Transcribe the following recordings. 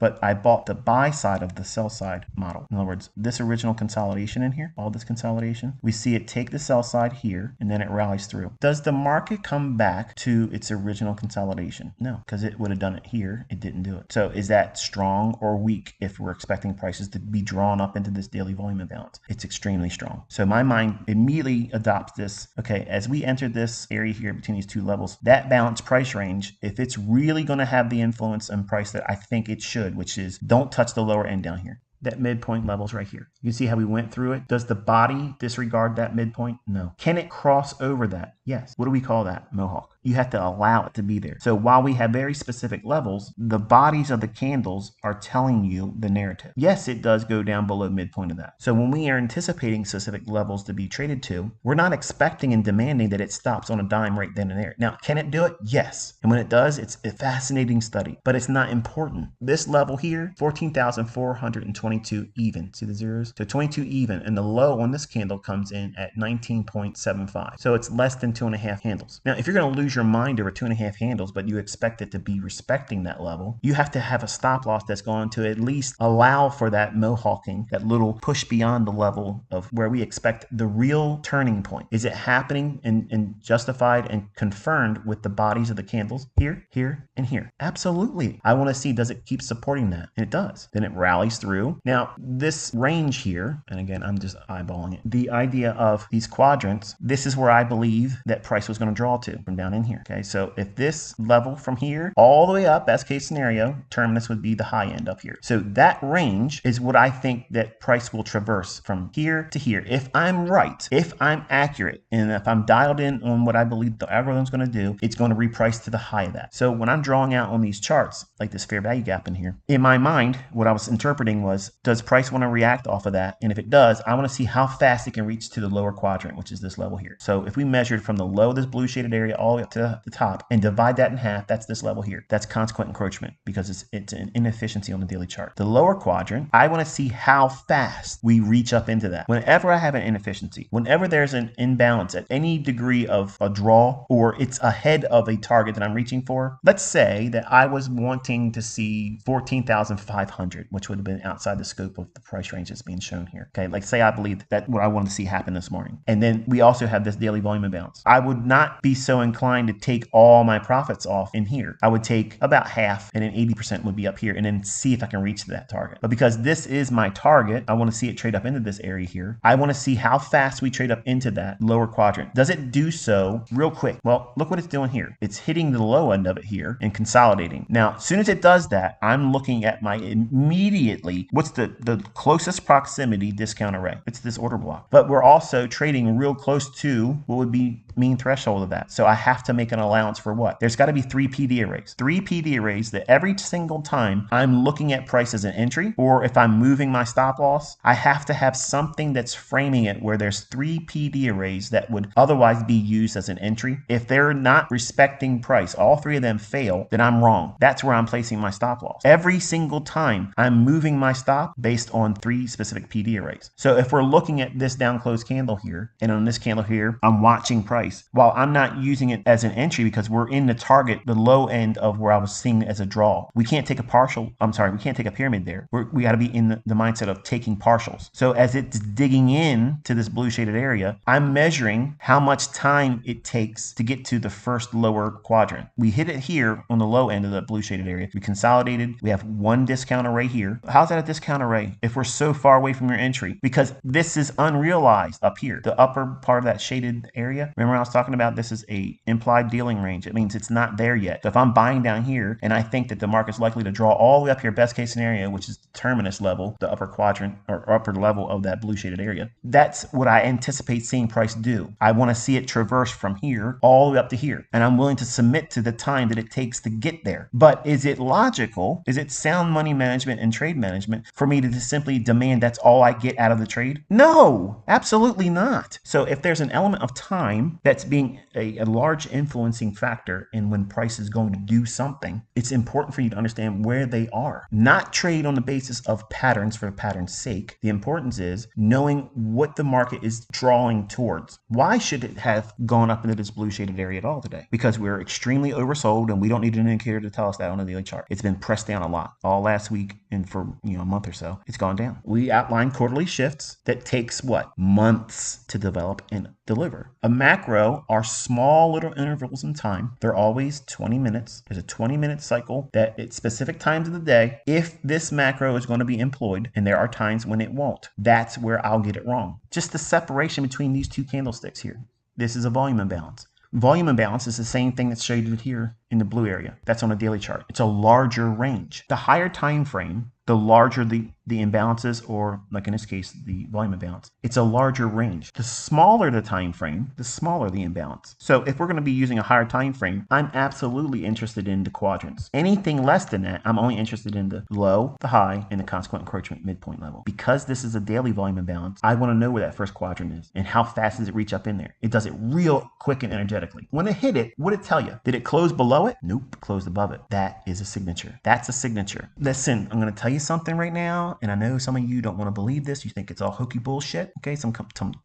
but I bought the buy side of the sell side model. In other words, this original consolidation in here, all this consolidation, we see it take the sell side here and then it rallies through. Does the market come back to its original consolidation? No, because it would have done it here. It didn't do it. So is that strong or weak if we're expecting prices to be drawn up into this daily volume imbalance? It's extremely strong. So my mind immediately adopts this. Okay, as we enter this area here between these two levels, that balanced price range, if it's really going to have the influence on price that I think it should, which is don't touch the lower end down here. That midpoint level's right here. You can see how we went through it. Does the body disregard that midpoint? No. Can it cross over that? Yes. What do we call that? Mohawk. You have to allow it to be there. So while we have very specific levels, the bodies of the candles are telling you the narrative. Yes, it does go down below midpoint of that. So when we are anticipating specific levels to be traded to, we're not expecting and demanding that it stops on a dime right then and there. Now, can it do it? Yes. And when it does, it's a fascinating study, but it's not important. This level here, 14,422 even. See the zeros? So 22 even, and the low on this candle comes in at 19.75. So it's less than 2.5 handles. Now, if you're going to lose your mind over 2.5 handles, but you expect it to be respecting that level, you have to have a stop loss that's going to at least allow for that mohawking, that little push beyond the level of where we expect the real turning point. Is it happening and justified and confirmed with the bodies of the candles here, here, and here? Absolutely. I want to see, does it keep supporting that? And it does. Then it rallies through. Now, this range here, and again, I'm just eyeballing it, the idea of these quadrants, this is where I believe that price was going to draw to from down in here. Okay, so if this level from here all the way up, best case scenario, terminus would be the high end up here. So that range is what I think that price will traverse from here to here. If I'm right, if I'm accurate, and if I'm dialed in on what I believe the algorithm is going to do, it's going to reprice to the high of that. So when I'm drawing out on these charts, like this fair value gap in here, in my mind, what I was interpreting was, does price want to react off of that? And if it does, I want to see how fast it can reach to the lower quadrant, which is this level here. So if we measured from the low of this blue shaded area all the way up to the top and divide that in half, that's this level here. That's consequent encroachment because it's an inefficiency on the daily chart. The lower quadrant, I want to see how fast we reach up into that. Whenever I have an inefficiency, whenever there's an imbalance at any degree of a draw or it's ahead of a target that I'm reaching for, let's say that I was wanting to see 14,500, which would have been outside the scope of the price range that's being shown here. Okay, like say I believe that what I wanted to see happen this morning. And then we also have this daily volume imbalance. I would not be so inclined to take all my profits off in here. I would take about half and then 80% would be up here and then see if I can reach that target. But because this is my target, I want to see it trade up into this area here. I want to see how fast we trade up into that lower quadrant. Does it do so real quick? Well, look what it's doing here. It's hitting the low end of it here and consolidating. Now, as soon as it does that, I'm looking at my immediately, what's the closest proximity discount array? It's this order block. But we're also trading real close to what would be mean threshold of that. So I have to make an allowance for what? There's got to be 3 PD arrays. 3 PD arrays that every single time I'm looking at price as an entry, or if I'm moving my stop loss, I have to have something that's framing it where there's 3 PD arrays that would otherwise be used as an entry. If they're not respecting price, all 3 of them fail, then I'm wrong. That's where I'm placing my stop loss. Every single time I'm moving my stop based on 3 specific PD arrays. So if we're looking at this down close candle here, and on this candle here, I'm watching price. While I'm not using it as an entry because we're in the target, the low end of where I was seeing it as a draw. We can't take a we can't take a pyramid there. We got to be in the mindset of taking partials. So as it's digging in to this blue shaded area, I'm measuring how much time it takes to get to the first lower quadrant. We hit it here on the low end of the blue shaded area. We consolidated. We have 1 discount array here. How's that a discount array if we're so far away from your entry? Because this is unrealized up here. The upper part of that shaded area, remember I was talking about this is a implied dealing range. It means it's not there yet. So if I'm buying down here and I think that the market's likely to draw all the way up here, best case scenario, which is the terminus level, the upper quadrant or upper level of that blue shaded area, that's what I anticipate seeing price do. I want to see it traverse from here all the way up to here. And I'm willing to submit to the time that it takes to get there. But is it logical? Is it sound money management and trade management for me to just simply demand that's all I get out of the trade? No, absolutely not. So if there's an element of time that's being a large influencing factor in when price is going to do something, it's important for you to understand where they are. Not trade on the basis of patterns for the pattern's sake. The importance is knowing what the market is drawing towards. Why should it have gone up into this blue shaded area at all today? Because we're extremely oversold and we don't need an indicator to tell us that on the daily chart. It's been pressed down a lot all last week and for a month or so. It's gone down. We outlined quarterly shifts that takes what? Months to develop and deliver. A macro are small little intervals in time. They're always 20 minutes. There's a 20-minute cycle that at specific times of the day, if this macro is going to be employed, and there are times when it won't, that's where I'll get it wrong. Just the separation between these two candlesticks here. This is a volume imbalance. Volume imbalance is the same thing that's shaded here in the blue area. That's on a daily chart. It's a larger range. The higher time frame, the larger the imbalances, or like in this case, the volume imbalance, it's a larger range. The smaller the time frame, the smaller the imbalance. So if we're going to be using a higher time frame, I'm absolutely interested in the quadrants. Anything less than that, I'm only interested in the low, the high, and the consequent encroachment midpoint level. Because this is a daily volume imbalance, I want to know where that first quadrant is and how fast does it reach up in there. It does it real quick and energetically. When it hit it, what did it tell you? Did it close below it? Nope, closed above it. That is a signature. That's a signature. Listen, I'm going to tell you something right now, and I know some of you don't want to believe this. You think it's all hokey bullshit, okay? Some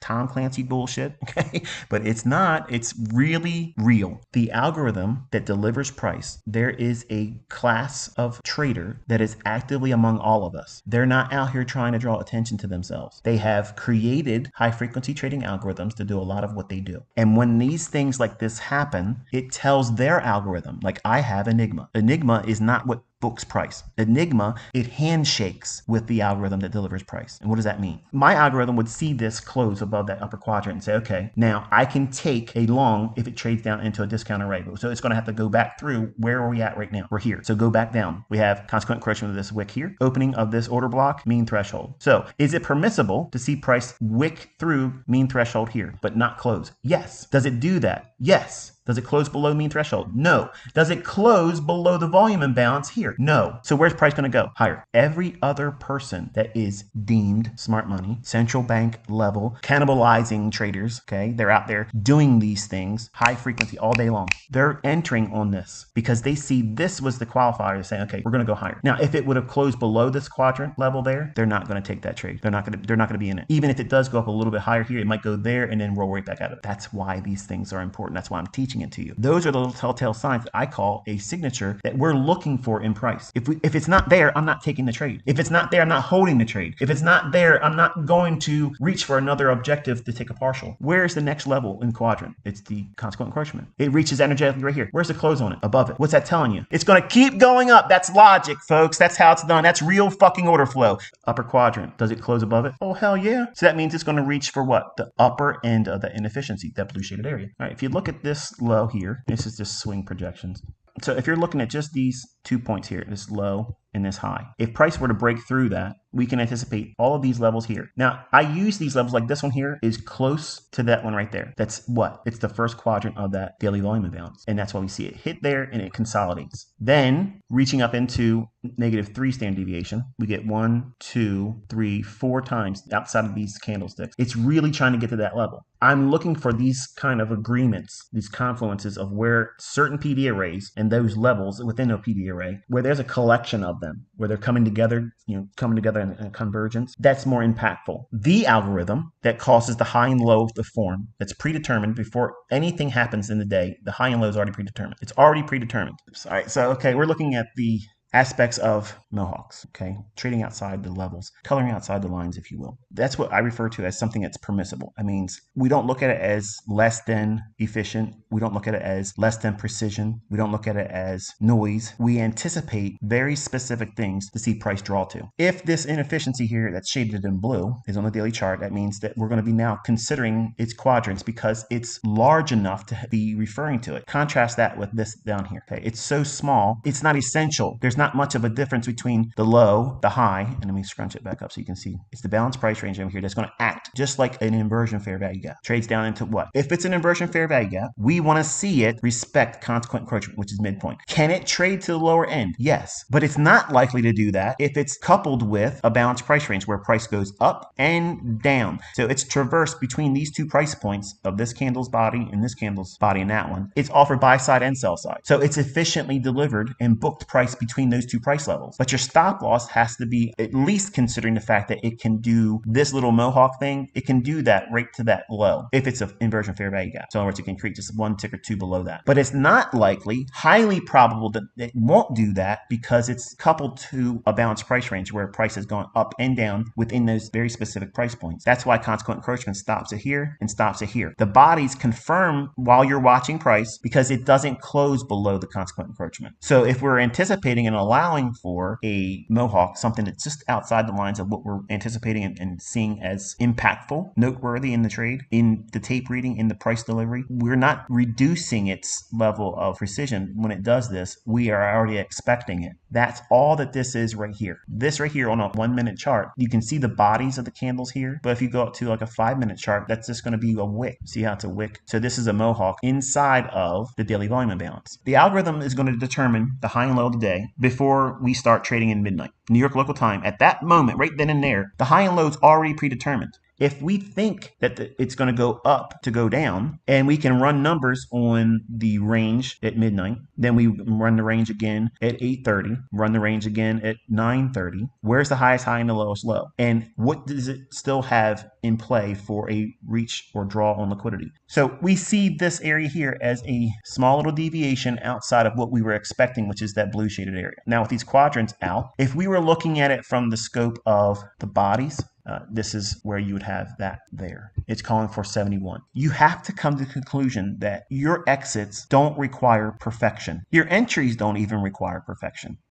Tom Clancy bullshit, okay? But it's not. It's really real. The algorithm that delivers price, there is a class of trader that is actively among all of us. They're not out here trying to draw attention to themselves. They have created high-frequency trading algorithms to do a lot of what they do. And when these things like this happen, it tells their algorithm, like I have Enigma. Enigma is not what books price. Enigma, it handshakes with the algorithm that delivers price. And what does that mean? My algorithm would see this close above that upper quadrant and say, okay, now I can take a long if it trades down into a discount array. So it's going to have to go back through. Where are we at right now? We're here. So go back down. We have consequent correction of this wick here, opening of this order block, mean threshold. So is it permissible to see price wick through mean threshold here, but not close? Yes. Does it do that? Yes. Does it close below mean threshold? No. Does it close below the volume imbalance here? No. So where's price going to go? Higher. Every other person that is deemed smart money, central bank level, cannibalizing traders, okay, they're out there doing these things, high frequency all day long. They're entering on this because they see this was the qualifier to say, okay, we're going to go higher. Now, if it would have closed below this quadrant level there, they're not going to take that trade. They're not going to be in it. Even if it does go up a little bit higher here, it might go there and then roll right back out of it. That's why these things are important. That's why I'm teaching it to you. Those are the little telltale signs that I call a signature that we're looking for in price. If it's not there, I'm not taking the trade. If it's not there, I'm not holding the trade. If it's not there, I'm not going to reach for another objective to take a partial. Where's the next level in quadrant? It's the consequent encroachment. It reaches energetically right here. Where's the close on it? Above it. What's that telling you? It's going to keep going up. That's logic, folks. That's how it's done. That's real fucking order flow. Upper quadrant. Does it close above it? Oh, hell yeah. So that means it's going to reach for what? The upper end of the inefficiency, that blue shaded area. All right, if you look at this low here, this is just swing projections. So if you're looking at just these 2 points here, this low and this high, if price were to break through that, we can anticipate all of these levels here. Now, I use these levels like this one here is close to that one right there. That's what? It's the first quadrant of that daily volume imbalance. And that's why we see it hit there and it consolidates. Then reaching up into -3 standard deviation, we get 1, 2, 3, 4 times outside of these candlesticks. It's really trying to get to that level. I'm looking for these kind of agreements, these confluences of where certain PD arrays and those levels within a PD array, where there's a collection of them, where they're coming together in a convergence, that's more impactful. The algorithm that causes the high and low of the form, that's predetermined before anything happens in the day, the high and low is already predetermined. It's already predetermined. All right, so, okay, we're looking at the aspects of Mohawks, okay? Trading outside the levels, coloring outside the lines, if you will. That's what I refer to as something that's permissible. That means we don't look at it as less than efficient. We don't look at it as less than precision. We don't look at it as noise. We anticipate very specific things to see price draw to. If this inefficiency here that's shaded in blue is on the daily chart, that means that we're going to be now considering its quadrants because it's large enough to be referring to it. Contrast that with this down here, okay? It's so small, it's not essential. There's not much of a difference between between the low, the high, and let me scrunch it back up so you can see. It's the balanced price range over here that's going to act just like an inversion fair value gap. Trades down into what? If it's an inversion fair value gap, we want to see it respect consequent encroachment, which is midpoint. Can it trade to the lower end? Yes, but it's not likely to do that if it's coupled with a balanced price range where price goes up and down. So it's traversed between these two price points of this candle's body and this candle's body and that one. It's offered buy side and sell side. So it's efficiently delivered and booked price between those two price levels. But your stop loss has to be at least considering the fact that it can do this little mohawk thing. It can do that right to that low if it's an inversion fair value gap. So in other words, it can create just one tick or two below that. But it's not likely, highly probable that it won't do that because it's coupled to a balanced price range where price has gone up and down within those very specific price points. That's why consequent encroachment stops it here and stops it here. The bodies confirm while you're watching price because it doesn't close below the consequent encroachment. So if we're anticipating and allowing for a mohawk, something that's just outside the lines of what we're anticipating and seeing as impactful, noteworthy in the trade, in the tape reading, in the price delivery, we're not reducing its level of precision. When it does this, we are already expecting it. That's all that this is right here. This right here on a 1 minute chart, you can see the bodies of the candles here, but if you go up to like a 5 minute chart, that's just going to be a wick. See how it's a wick? So this is a mohawk inside of the daily volume imbalance. The algorithm is going to determine the high and low of the day before we start trading in midnight, New York local time. At that moment, right then and there, the high and low is already predetermined. If we think that it's going to go up to go down, and we can run numbers on the range at midnight, then we run the range again at 8:30, run the range again at 9:30. Where's the highest high and the lowest low? And what does it still have in play for a reach or draw on liquidity? So we see this area here as a small little deviation outside of what we were expecting, which is that blue shaded area. Now with these quadrants out, if we were looking at it from the scope of the bodies, this is where you would have that there. It's calling for 71. You have to come to the conclusion that your exits don't require perfection. Your entries don't even require perfection.